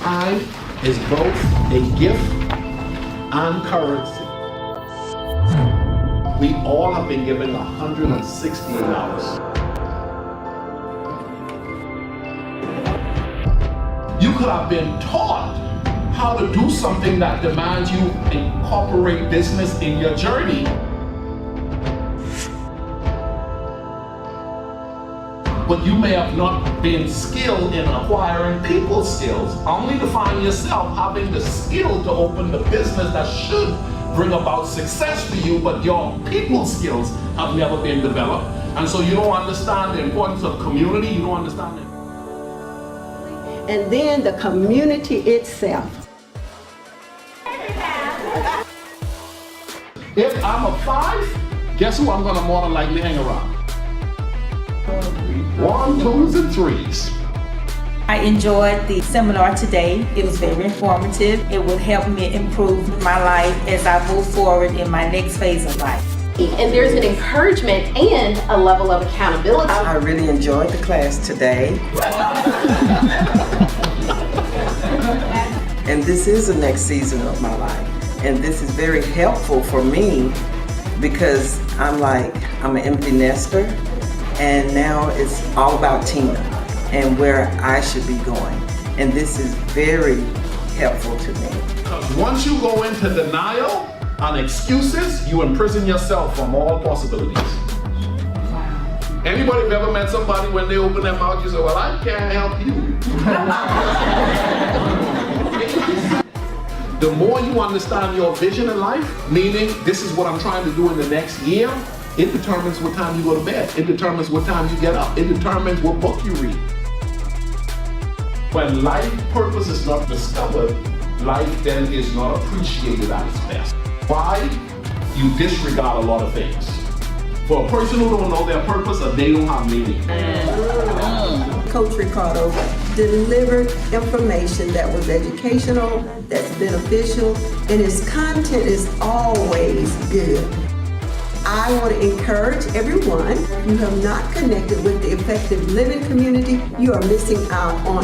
Time is both a gift and currency. We all have been given 168 hours. You could have been taught how to do something that demands you incorporate business in your journey. But you may have not been skilled in acquiring people skills, only to find yourself having the skill to open the business that should bring about success for you, but your people skills have never been developed. And so you don't understand the importance of community, you don't understand it. And then the community itself. If I'm a 5, guess who I'm gonna more than likely hang around? 1, 2s, and 3s. I enjoyed the seminar today. It was very informative. It will help me improve my life as I move forward in my next phase of life. And there's an encouragement and a level of accountability. I really enjoyed the class today. And this is the next season of my life. And this is very helpful for me because I'm an empty nester. And now it's all about Tina and where I should be going. And this is very helpful to me. Because once you go into denial and excuses, you imprison yourself from all possibilities. Anybody have ever met somebody when they open their mouth, you say, well, I can't help you. The more you understand your vision in life, meaning this is what I'm trying to do in the next year, it determines what time you go to bed. It determines what time you get up. It determines what book you read. When life purpose is not discovered, life then is not appreciated at its best. Why? You disregard a lot of things. For a person who don't know their purpose, they don't have meaning. Coach Ricardo delivered information that was educational, that's beneficial, and his content is always good. I want to encourage everyone, if you have not connected with the Effective Living community, you are missing out on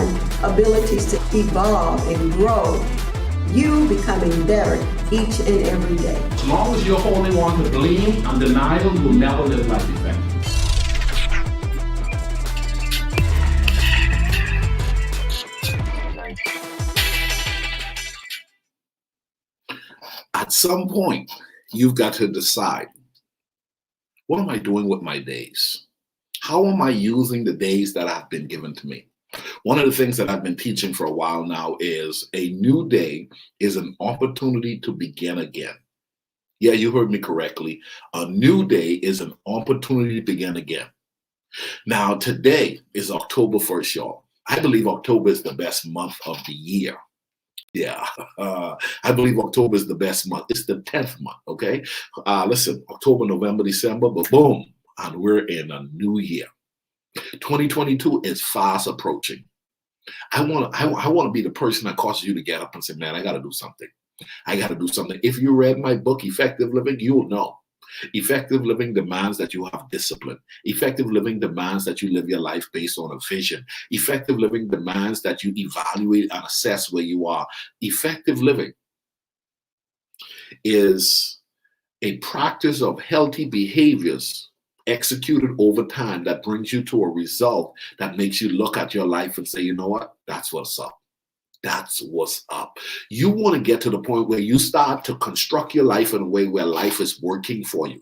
abilities to evolve and grow. You becoming better each and every day. As long as you're holding on to blame and denial, you'll never live life effectively. At some point, you've got to decide, what am I doing with my days? How am I using the days that have been given to me? One of the things that I've been teaching for a while now is a new day is an opportunity to begin again. Yeah, you heard me correctly. A new day is an opportunity to begin again. Now, today is October 1st, y'all. I believe October is the best month of the year. Yeah, I believe October is the best month. It's the 10th month, okay? Listen, October, November, December, but boom, and we're in a new year. 2022 is fast approaching. I want to be the person that causes you to get up and say, man, I got to do something. I got to do something. If you read my book, Effective Living, you'll know. Effective living demands that you have discipline. Effective living demands that you live your life based on a vision. Effective living demands that you evaluate and assess where you are. Effective living is a practice of healthy behaviors executed over time that brings you to a result that makes you look at your life and say, you know what? That's what's up. That's what's up. You want to get to the point where you start to construct your life in a way where life is working for you.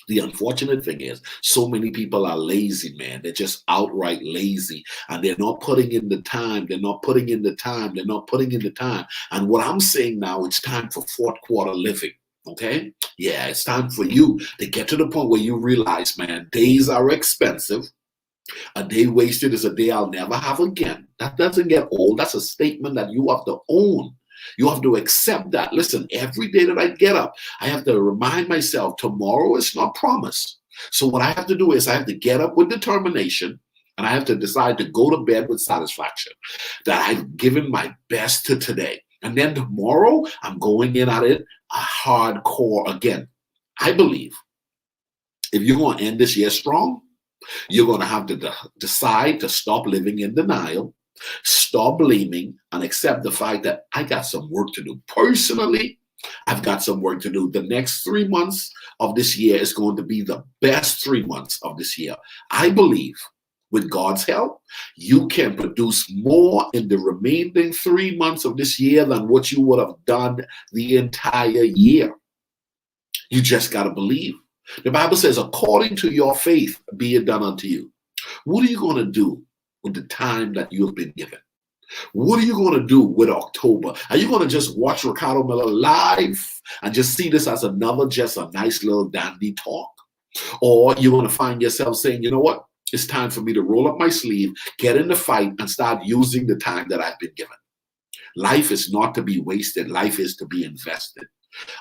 The unfortunate thing is, so many people are lazy, man. They're just outright lazy, and they're not putting in the time. They're not putting in the time. They're not putting in the time. And what I'm saying now, it's time for fourth quarter living. Okay? Yeah, it's time for you to get to the point where you realize, man, days are expensive. A day wasted is a day I'll never have again. That doesn't get old. That's a statement that you have to own. You have to accept that. Listen, every day that I get up, I have to remind myself tomorrow is not promised. So what I have to do is I have to get up with determination, and I have to decide to go to bed with satisfaction that I've given my best to today. And then tomorrow, I'm going in at it hardcore again. I believe if you're going to end this year strong, you're going to have to decide to stop living in denial. Stop blaming and accept the fact that I got some work to do. Personally, I've got some work to do. The next 3 months of this year is going to be the best 3 months of this year. I believe with God's help, you can produce more in the remaining 3 months of this year than what you would have done the entire year. You just got to believe. The Bible says, according to your faith, be it done unto you. What are you going to do with the time that you have been given? What are you going to do with October? Are you going to just watch Ricardo Miller live and just see this as just a nice little dandy talk? Or you're going to find yourself saying, you know what? It's time for me to roll up my sleeve, get in the fight, and start using the time that I've been given. Life is not to be wasted. Life is to be invested.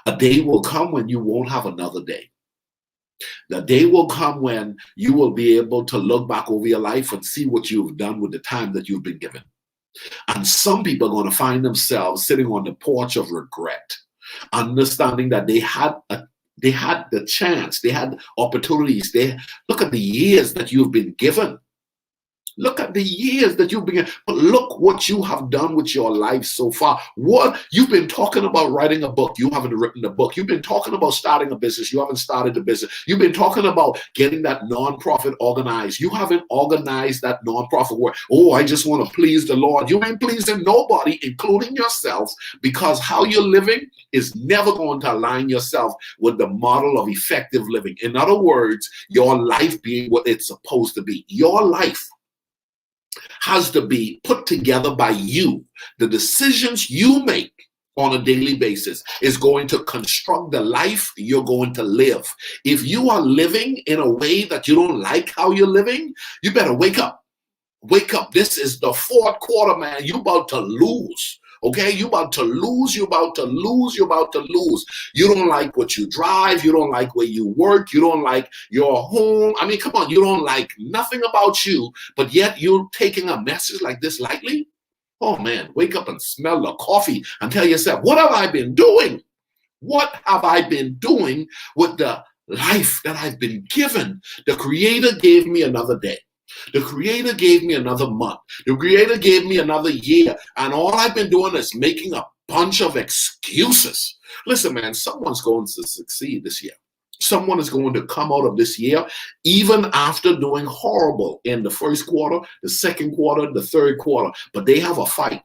A day will come when you won't have another day. The day will come when you will be able to look back over your life and see what you've done with the time that you've been given. And some people are going to find themselves sitting on the porch of regret, understanding that they had the chance, they had opportunities. Look at the years that you've been given. Look at the years that you've been, but look what you have done with your life so far. What you've been talking about writing a book, you haven't written a book. You've been talking about starting a business, you haven't started the business. You've been talking about getting that nonprofit organized. You haven't organized that nonprofit work. Oh, I just want to please the Lord. You ain't pleasing nobody, including yourself, because how you're living is never going to align yourself with the model of effective living. In other words, your life being what it's supposed to be. Your life has to be put together by you. The decisions you make on a daily basis is going to construct the life you're going to live. If you are living in a way that you don't like how you're living, you better wake up. Wake up. This is the fourth quarter, man. You're about to lose. Okay, you're about to lose, you're about to lose, you're about to lose. You don't like what you drive, you don't like where you work, you don't like your home. I mean, come on, you don't like nothing about you, but yet you're taking a message like this lightly? Oh man, wake up and smell the coffee and tell yourself, what have I been doing? What have I been doing with the life that I've been given? The Creator gave me another day. The Creator gave me another month. The Creator gave me another year. And all I've been doing is making a bunch of excuses. Listen, man, someone's going to succeed this year. Someone is going to come out of this year, even after doing horrible in the first quarter, the second quarter, the third quarter. But they have a fight.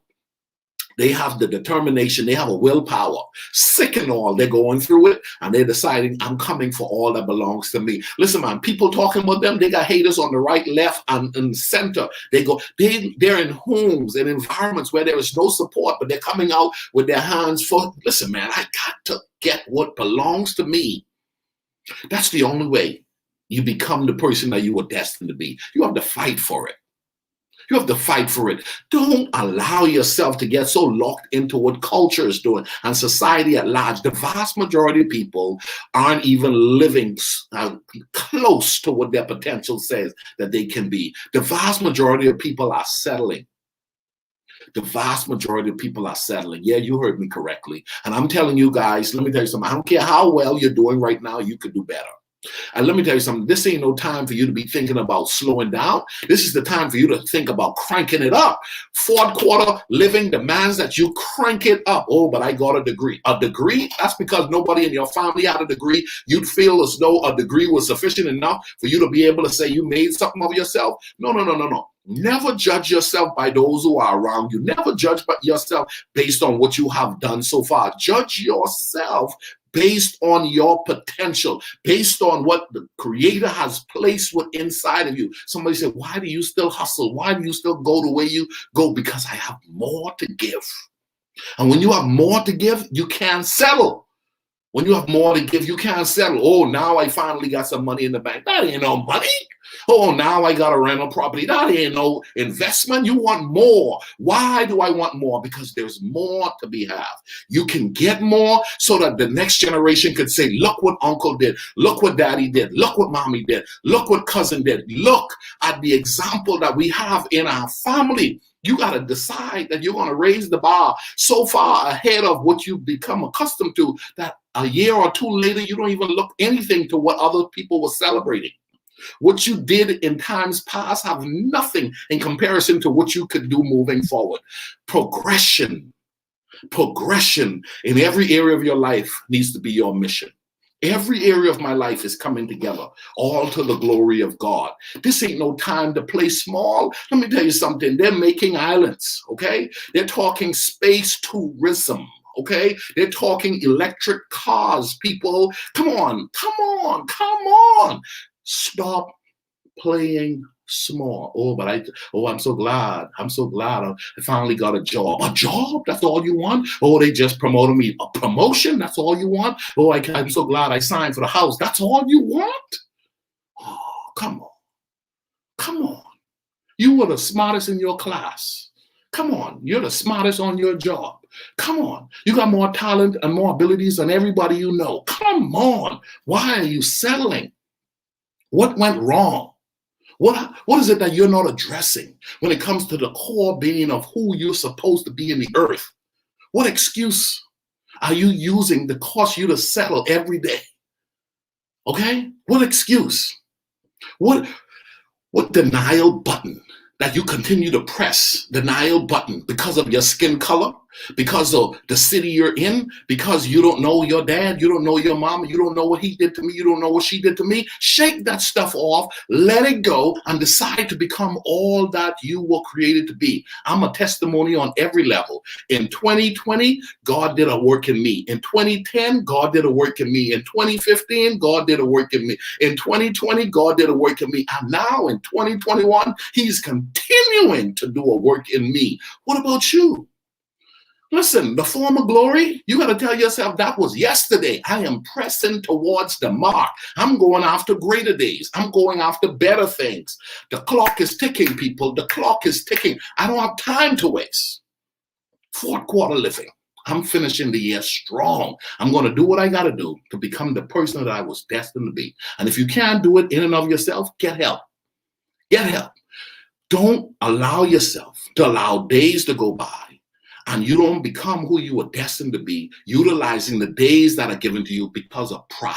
They have the determination. They have a willpower. Sick and all, they're going through it, and they're deciding, I'm coming for all that belongs to me. Listen, man, people talking about them, they got haters on the right, left, and in the center. They're in homes and environments where there is no support, but they're coming out with their hands full. Listen, man, I got to get what belongs to me. That's the only way you become the person that you were destined to be. You have to fight for it. You have to fight for it. Don't allow yourself to get so locked into what culture is doing and society at large. The vast majority of people aren't even living close to what their potential says that they can be. The vast majority of people are settling. The vast majority of people are settling. Yeah, you heard me correctly. And I'm telling you guys, let me tell you something. I don't care how well you're doing right now, you could do better. And let me tell you something, this ain't no time for you to be thinking about slowing down. This is the time for you to think about cranking it up. Fourth quarter living demands that you crank it up. Oh, but I got a degree. A degree? That's because nobody in your family had a degree. You'd feel as though a degree was sufficient enough for you to be able to say you made something of yourself. No. Never judge yourself by those who are around you. Never judge yourself based on what you have done so far. Judge yourself based on your potential, based on what the Creator has placed within inside of you. Somebody said, why do you still hustle? Why do you still go the way you go? Because I have more to give. And when you have more to give, you can't settle. When you have more to give, you can't settle. Oh, now I finally got some money in the bank. That ain't no money. Oh, now I got a rental property. That ain't no investment. You want more. Why do I want more? Because there's more to be had. You can get more so that the next generation could say, look what uncle did. Look what daddy did. Look what mommy did. Look what cousin did. Look at the example that we have in our family. You got to decide that you're going to raise the bar so far ahead of what you've become accustomed to that a year or two later, you don't even look anything to what other people were celebrating. What you did in times past have nothing in comparison to what you could do moving forward. Progression in every area of your life needs to be your mission. Every area of my life is coming together, all to the glory of God. This ain't no time to play small. Let me tell you something. They're making islands, okay? They're talking space tourism, okay? They're talking electric cars, people. Come on. Stop playing small. I'm so glad. I finally got a job. A job? That's all you want? Oh, they just promoted me. A promotion? That's all you want? Oh, I'm so glad I signed for the house. That's all you want? Oh, come on. You were the smartest in your class. Come on. You're the smartest on your job. Come on. You got more talent and more abilities than everybody you know. Come on. Why are you settling? What went wrong? What is it that you're not addressing when it comes to the core being of who you're supposed to be in the earth? What excuse are you using to cause you to settle every day? Okay? What excuse? What denial button that you continue to press? Denial button because of your skin color, because of the city you're in, because you don't know your dad, you don't know your mama, you don't know what he did to me, you don't know what she did to me. Shake that stuff off, let it go, and decide to become all that you were created to be. I'm a testimony on every level. In 2020, God did a work in me. In 2010, God did a work in me. In 2015, God did a work in me. In 2020, God did a work in me. And now in 2021, he's continuing to do a work in me. What about you? Listen, the former glory, you got to tell yourself that was yesterday. I am pressing towards the mark. I'm going after greater days. I'm going after better things. The clock is ticking, people. The clock is ticking. I don't have time to waste. Fourth quarter living. I'm finishing the year strong. I'm going to do what I got to do to become the person that I was destined to be. And if you can't do it in and of yourself, get help. Get help. Don't allow yourself to allow days to go by and you don't become who you were destined to be, utilizing the days that are given to you because of pride.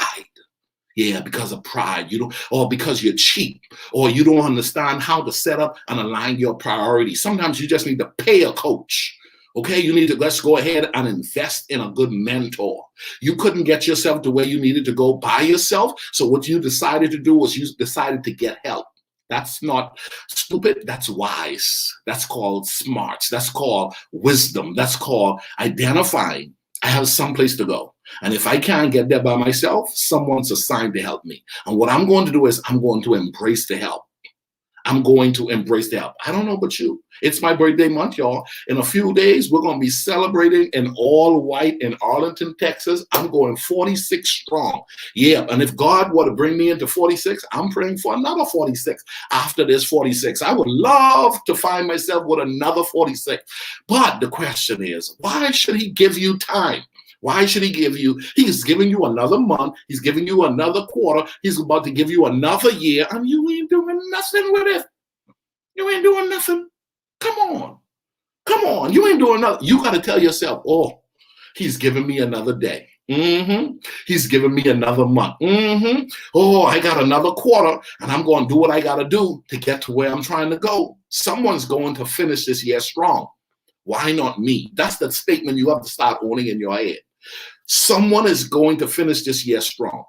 Yeah, because of pride, or because you're cheap, or you don't understand how to set up and align your priorities. Sometimes you just need to pay a coach. Okay, let's go ahead and invest in a good mentor. You couldn't get yourself to where you needed to go by yourself. So what you decided to do was you decided to get help. That's not stupid. That's wise. That's called smarts. That's called wisdom. That's called identifying. I have someplace to go. And if I can't get there by myself, someone's assigned to help me. And what I'm going to do is I'm going to embrace the help. I'm going to embrace the help. I don't know about you. It's my birthday month, y'all. In a few days, we're going to be celebrating in all white in Arlington, Texas. I'm going 46 strong. Yeah, and if God were to bring me into 46, I'm praying for another 46 after this 46. I would love to find myself with another 46. But the question is, why should he give you time? Why should he give you? He's giving you another month. He's giving you another quarter. He's about to give you another year, and you ain't doing nothing with it. You ain't doing nothing. Come on. You ain't doing nothing. You got to tell yourself, oh, he's giving me another day. He's giving me another month. Oh, I got another quarter, and I'm going to do what I got to do to get to where I'm trying to go. Someone's going to finish this year strong. Why not me? That's the statement you have to start owning in your head. Someone is going to finish this year strong.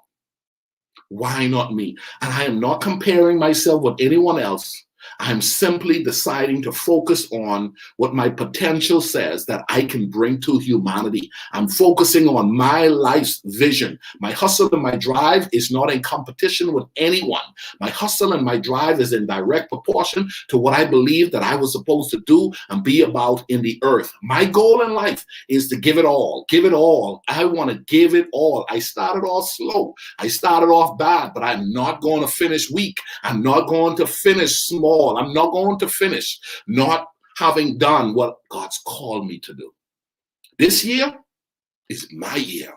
Why not me? And I am not comparing myself with anyone else. I'm simply deciding to focus on what my potential says that I can bring to humanity. I'm focusing on my life's vision. My hustle and my drive is not in competition with anyone. My hustle and my drive is in direct proportion to what I believe that I was supposed to do and be about in the earth. My goal in life is to give it all. Give it all. I want to give it all. I started off slow. I started off bad, but I'm not going to finish weak. I'm not going to finish small. I'm not going to finish not having done what God's called me to do. This year is my year.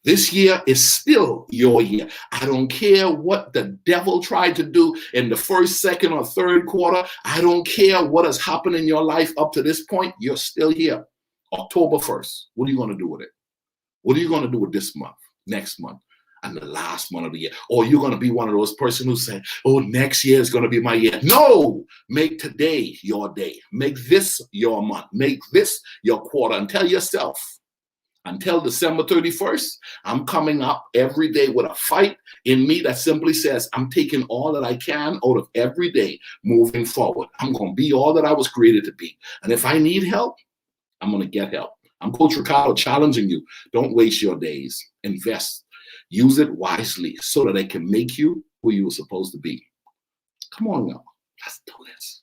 This year is still your year. I don't care what the devil tried to do in the first, second, or third quarter. I don't care what has happened in your life up to this point. You're still here. October 1st. What are you going to do with it? What are you going to do with this month, next month? and the last month of the year. Or you're going to be one of those person who say, oh, next year is going to be my year. No, make today your day. Make this your month. Make this your quarter. And tell yourself, until December 31st, I'm coming up every day with a fight in me that simply says, I'm taking all that I can out of every day moving forward. I'm going to be all that I was created to be. And if I need help, I'm going to get help. I'm Coach Ricardo challenging you. Don't waste your days. Invest. Use it wisely so that it can make you who you were supposed to be. Come on now. Let's do this.